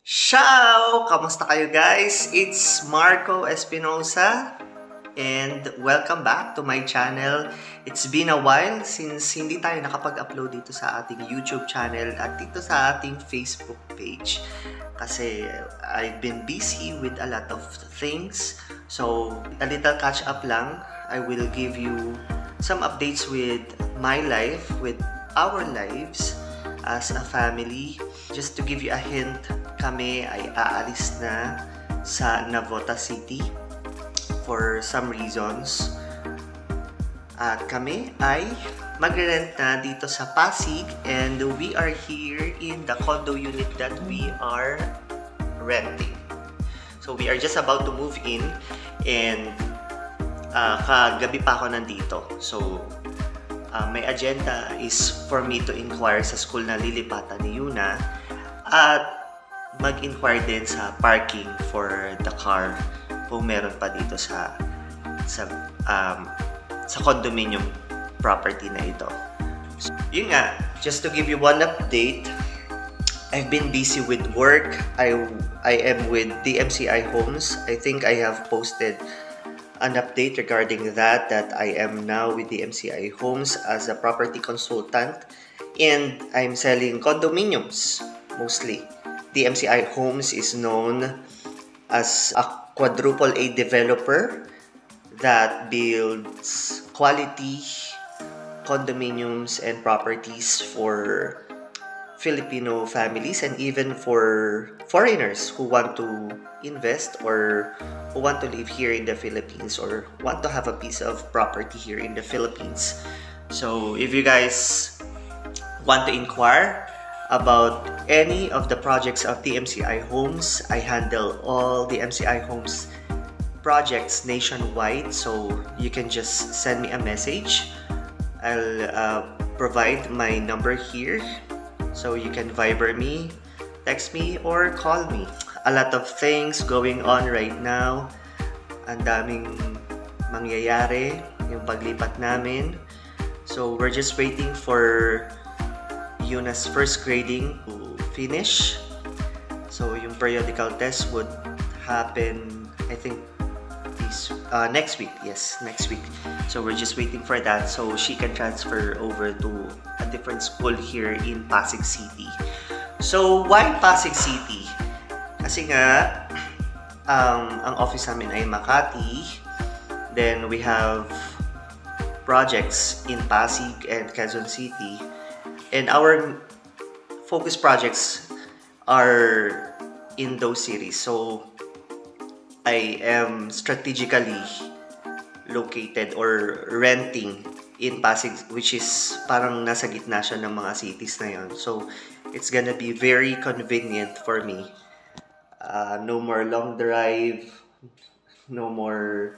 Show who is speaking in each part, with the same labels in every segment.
Speaker 1: Ciao! Kamusta kayo guys? It's Marco Espinosa and welcome back to my channel. It's been a while since hindi tayo nakapag-upload dito sa ating YouTube channel at dito sa ating Facebook page. Kasi I've been busy with a lot of things. So, a little catch up lang. I will give you some updates with my life, with our lives as a family. Just to give you a hint, kami ay aalis na sa Navotas City for some reasons. At kami ay magre-rent na dito sa Pasig and we are here in the condo unit that we are renting. So we are just about to move in and kagabi pa ako nandito. So my agenda is for me to inquire sa school na lilipatan ni Yuna at mag-inquire din sa parking for the car kung meron pa dito sa condominium property na ito. So, yun nga, just to give you one update, I've been busy with work. I am with DMCI Homes. I think I have posted an update regarding that I am now with DMCI Homes as a property consultant and I'm selling condominiums mostly. DMCI Homes is known as a quadruple A developer that builds quality condominiums and properties for Filipino families and even for foreigners who want to invest or who want to live here in the Philippines or want to have a piece of property here in the Philippines. So if you guys want to inquire about any of the projects of DMCI Homes, I handle all DMCI Homes projects nationwide, so you can just send me a message. I'll provide my number here so you can Viber me, text me, or call me. A lot of things going on right now. Ang daming mangyayari yung paglipat namin. So we're just waiting for Yuna's first grading to finish. So yung periodical test would happen, I think, next week. Yes, next week. So we're just waiting for that so she can transfer over to a different school here in Pasig City. So why Pasig City? Kasi nga ang office namin ay Makati. Then we have projects in Pasig and Quezon City. And our focus projects are in those cities. So I am strategically located or renting in Pasig, which is parang nasa gitna siya ng mga cities na yon. So it's gonna be very convenient for me. No more long drive, no more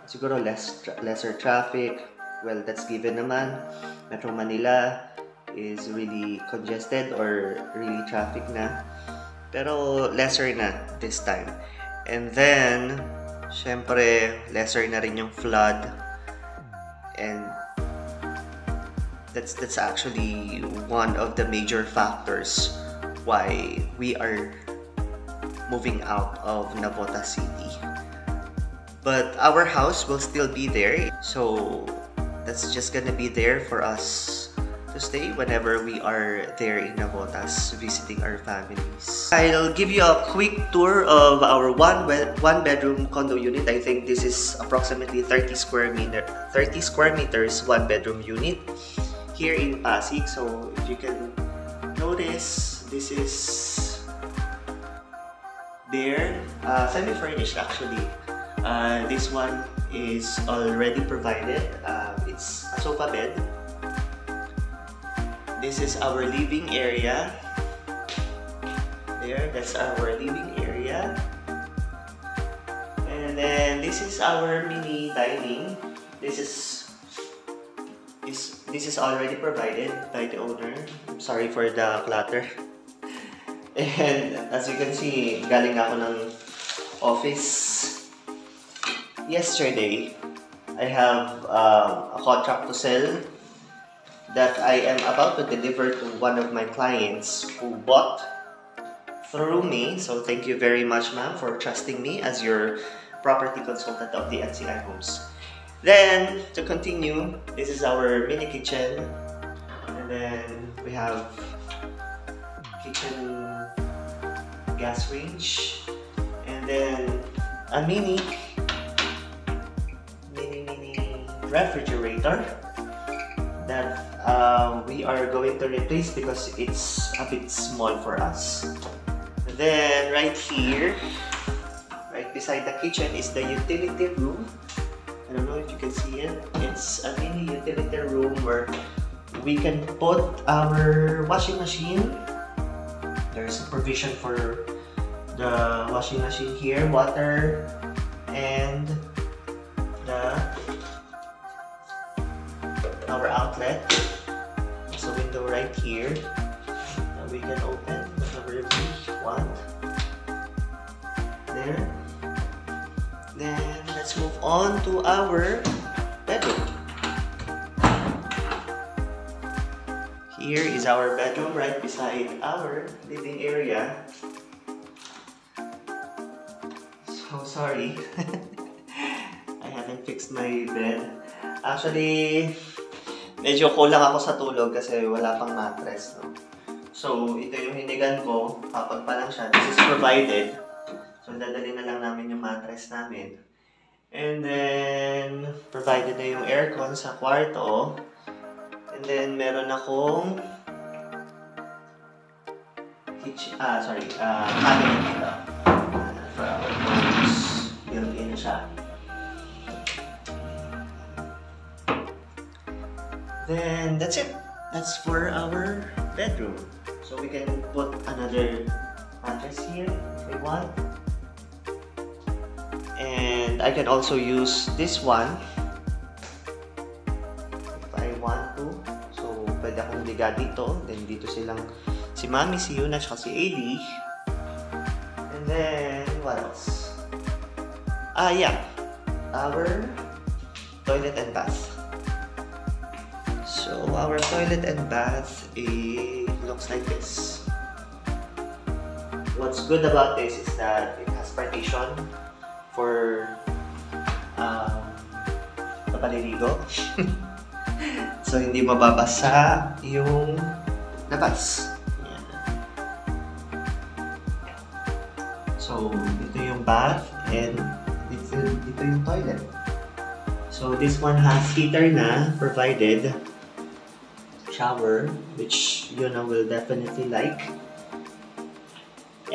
Speaker 1: siguro lesser traffic. Well, that's given naman. Metro Manila is really congested or really traffic na. Pero lesser na this time. And then, syempre, lesser na rin yung flood. And that's actually one of the major factors why we are moving out of Navotas City. But our house will still be there. So that's just gonna be there for us to stay whenever we are there in Navotas visiting our families. I'll give you a quick tour of our one bedroom condo unit. I think this is approximately 30 square meters one bedroom unit here in Pasig. So if you can notice, this is there, semi-furnished actually. This one is already provided. It's a sofa bed. This is our living area. There, that's our living area. And then this is our mini dining. This is already provided by the owner. I'm sorry for the clutter. And as you can see, galing ako ng office yesterday. I have a contract to sell that I am about to deliver to one of my clients who bought through me. So thank you very much, ma'am, for trusting me as your property consultant of the MCI Homes. Then, to continue, this is our mini kitchen. And then we have kitchen gas range. And then a mini refrigerator that we are going to replace because it's a bit small for us. Then right here, right beside the kitchen is the utility room. I don't know if you can see it. It's a mini utility room where we can put our washing machine. There's a provision for the washing machine here, water, and our outlet. There's a window right here that we can open whenever we want. There. Then let's move on to our bedroom. Here is our bedroom right beside our living area. So sorry, I haven't fixed my bed. Actually, medyo kulang ako sa tulog kasi wala pang mattress, no? So, ito yung hinigan ko. Kapag pa lang siya, this is provided. So, dadali na lang namin yung mattress namin. And then, provided na yung aircon sa kwarto. And then, meron akong cabinet dito. For our clothes. Built-in siya. Then, that's it. That's for our bedroom. So, we can put another mattress here if we want. And I can also use this one if I want to. So, pwede akong liga dito. Then, dito silang si Mami, si Yuna, at si Ailey. And then, what else? Yeah. Our toilet and bath. So, our toilet and bath looks like this. What's good about this is that it has partition for paliligo. So, hindi mababasa yung labas. Yan. So, ito yung bath and dito yung toilet. So, this one has heater na provided. Shower, which Yuna will definitely like.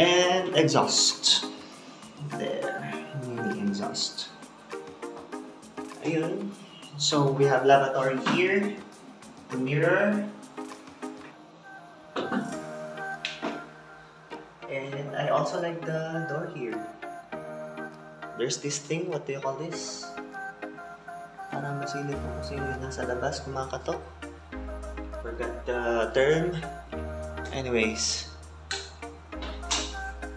Speaker 1: And exhaust. There. Mini exhaust. Ayun. So, we have lavatory here. The mirror. And I also like the door here. There's this thing, what do you call this? Parang masilip mo kasi yung nasa labas, kumakatok. Forgot the term. Anyways.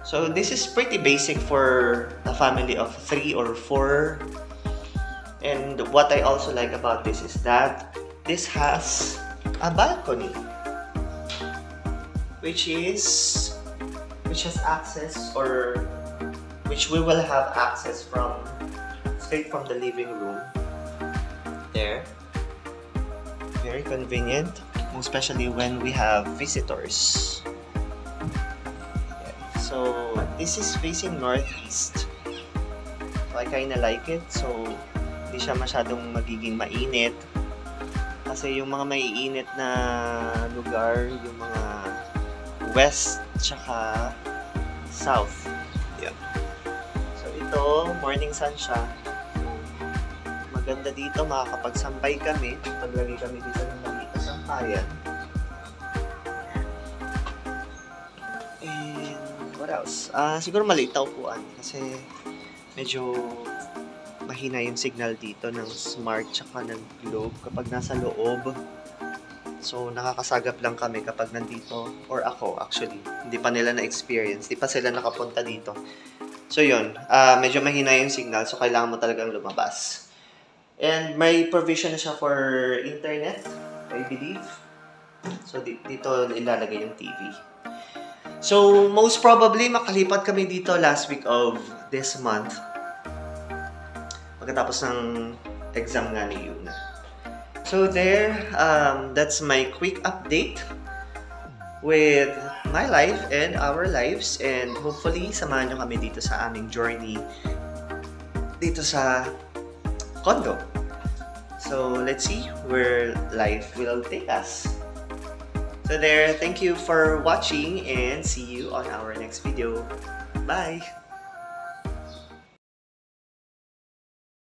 Speaker 1: So this is pretty basic for a family of 3 or 4. And what I also like about this is that this has a balcony. Which has access, or which we will have access straight from the living room. There. Very convenient, especially when we have visitors. Yeah. So this is facing northeast. So I kinda like it. So hindi siya masyadong magiging mainit. Kasi yung mga maiinit na lugar, yung mga west tsaka south. Yeah. So ito, morning sun siya. Maganda dito, makakapagsampay kami. Paglagay kami dito ng maliit na sampayan. And what else? Siguro maliit na upuan kasi medyo mahina yung signal dito ng Smart tsaka ng Globe kapag nasa loob. So nakakasagap lang kami kapag nandito, or ako actually. Hindi pa nila na-experience, hindi pa sila nakapunta dito. So yun, medyo mahina yung signal, so kailangan mo talagang lumabas. And may provision na siya for internet, I believe. So dito ilalagay yung TV. So, most probably, makalipat kami dito last week of this month. Pagkatapos ng exam nga ni Yuna. So there, that's my quick update with my life and our lives. And hopefully, samahan nyo kami dito sa aming journey dito sa condo. So let's see where life will take us. So there, thank you for watching and see you on our next video. Bye!